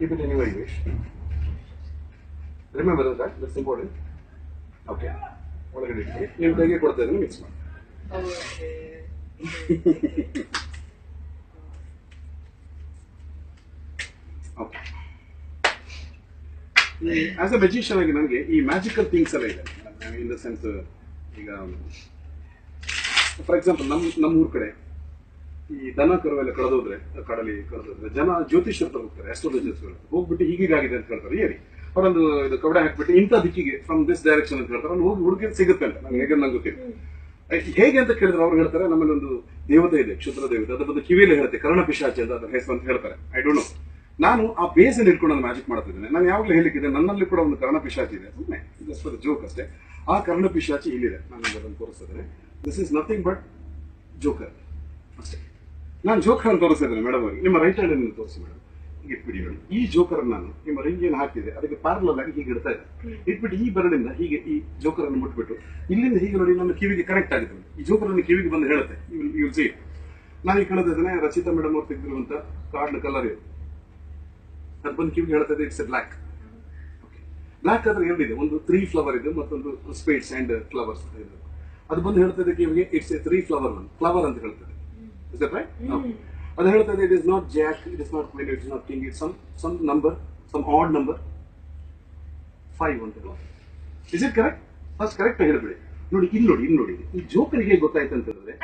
Keep it anywhere you wish. Remember that, that's important. Okay. ಒಳಗಡೆ ಇಟ್ಬಿಡಿ. ನಿಮ್ಮ ಕೈಗೆ ಕೊಡ್ತಾ ಇದ್ದೀನಿ ಮಿಕ್ಸ್ ಮಾಡಿ. ಓಕೆ. ಆಸ್ ಅ ಮೆಜಿಷಿಯನ್ ಆಗಿ ನನಗೆ ಈ ಮ್ಯಾಜಿಕಲ್ ಥಿಂಗ್ಸ್ ಎಲ್ಲ ಇದೆ. ಇನ್ ದ ಸೆನ್ಸ್ ಈಗ ಫಾರ್ ಎಕ್ಸಾಂಪಲ್ ನಮ್ಮ ಊರ್ ಕಡೆ ಈ ದನ ಕರುವೆಲ್ಲ ಕಳೆದೋದ್ರೆ ಕಡಲಿ ಕಳೆದೋದ್ರೆ ಜನ ಜ್ಯೋತಿಷ್ಯರು ಹೋಗ್ತಾರೆ, ಆಸ್ಟ್ರಾಲಜರ್ಸ್ ಹೋಗ್ಬಿಟ್ಟು ಹೀಗಾಗಿದೆ ಅಂತ ಹೇಳ್ತಾರೆ. ಹೇಳಿ ಅವರೊಂದು ಇದು ಕವಡೆ ಹಾಕ್ಬಿಟ್ಟು ಇಂಥ ದಿಕ್ಕಿಗೆ ಫ್ರಮ್ ದಿಸ್ ಡೈರೆಕ್ಷನ್ ಅಂತ ಹೇಳ್ತಾರೆ. ಅಲ್ಲಿ ಹೋಗಿ ಹುಡುಗಿ ಸಿಗುತ್ತೆ ಅಂತ ನಂಗೆ ಹೇಗೆ ನಂಗೆ ಗೊತ್ತಿಲ್ಲ. ಹೇಗೆ ಅಂತ ಕೇಳಿದ್ರೆ ಅವ್ರು ಹೇಳ್ತಾರೆ ನಮ್ಮಲ್ಲಿ ಒಂದು ದೇವತೆ ಇದೆ, ಕ್ಷುದ್ರ ದೇವತೆ, ಅದ್ರ ಬಂದು ಕಿವಿಯಲ್ಲಿ ಹೇಳುತ್ತೆ ಕರ್ಣ ಪಿಶಾಚಿ ಅಂತ ಅದ್ರ ಹೆಸರು ಅಂತ ಹೇಳ್ತಾರೆ. I don't know. ನಾನು ಆ ಬೇಸ್ ಅಲ್ಲಿ ಇಟ್ಕೊಂಡು ನಾನು ಮ್ಯಾಜಿಕ್ ಮಾಡ್ತಿದ್ದೇನೆ. ನಾನು ಯಾವಾಗಲೂ ಹೇಳಿಕ್ಕಿದೆ ನನ್ನಲ್ಲಿ ಕೂಡ ಒಂದು ಕರ್ಣ ಪಿಶಾಚಿ ಇದೆ, ಸುಮ್ಮನೆ ಜಸ್ಟ್ ಫಾರ್ ದ ಜೋಕ್ ಅಷ್ಟೇ. ಆ ಕರ್ಣ ಪಿಶಾಚಿ ಇಲ್ಲಿದೆ, ನಾನು ಅದನ್ನು ತೋರಿಸ್ತಿದ್ದೇನೆ. This is nothing but joker ಅಷ್ಟೇ. ನಾನು ಜೋಕರ್ ಅಂತ ತೋರಿಸ್ತಿದ್ದೇನೆ ಮೇಡಮ್ ಅವರಿಗೆ. ನಿಮ್ಮ ರೈಟ್ ಹ್ಯಾಂಡ್ ಅನ್ನು ತೋರಿಸಿ ಮೇಡಮ್, ಇಟ್ಬಿಡಿ ಮೇಡಮ್. ಈ ಜೋಕರ್ ನಾನು ನಿಮ್ಮ ರಿಂಗ್ ಏನು ಹಾಕ್ತಿದೆ ಅದಕ್ಕೆ ಪ್ಯಾರಲಲ್ ಆಗಿ ಹೀಗೆ ಇಡ್ತಾ ಇದೆ. ಇಟ್ಬಿಟ್ಟು ಈ ಬೆರಳಿಂದ ಹೀಗೆ ಈ ಜೋಕರ್ ಅನ್ನು ಮುಟ್ಬಿಟ್ಟು ಇಲ್ಲಿಂದ ಹೀಗೆ ನೋಡಿ ನನ್ನ ಕಿವಿಗೆ ಕನೆಕ್ಟ್ ಆಗಿದೆ. ಈ ಜೋಕರ್ ಅನ್ನು ಕಿವಿಗೆ ಬಂದು ಹೇಳುತ್ತೆ, ಯು ಸಿ. ನಾನು ಈ ಕೇಳ್ತಿದ್ದೇನೆ ರಚಿತಾ ಮೇಡಮ್ ಅವ್ರು ತೆಗೆದಿರುವಂತ ಕಾರ್ಡ್ ಕಲರ್ ಇದು, ಅದು ಬಂದು ಕಿವಿಗೆ ಹೇಳ್ತಾ ಇದೆ ಇಟ್ಸ್ ಎ ಬ್ಲ್ಯಾಕ್. ಬ್ಲ್ಯಾಕ್ ಆದ್ರೆ ಎರಡಿದೆ, ಒಂದು 3 ಫ್ಲವರ್ ಇದೆ ಮತ್ತೊಂದು ಸ್ಪೇಡ್ಸ್ ಅಂಡ್ ಫ್ಲವರ್ಸ್ ಇದೆ. ಅದು ಬಂದು ಹೇಳ್ತಾ ಇದೆ ಕಿವಿಗೆ ಇಟ್ಸ್ ಎ 3 ಫ್ಲವರ್ ಫ್ಲವರ್ ಅಂತ ಹೇಳ್ತದೆ. Is that right? ಅದು ಹೇಳ್ತಾ ಇದೆ it is not jack, it is not queen, it is not king, it some number, some odd number 5 ಅಂತ. Is it correct? First correct ಹೇಳ್ಬಿಡಿ. ನೋಡಿ ಇಲ್ಲಿ ನೋಡಿ, ಇಲ್ಲಿ ನೋಡಿ, ಈ ಜೋಕರಿಗೆ ಗೊತ್ತಾಯ್ತು ಅಂತ ಹೇಳಿದ್ರೆ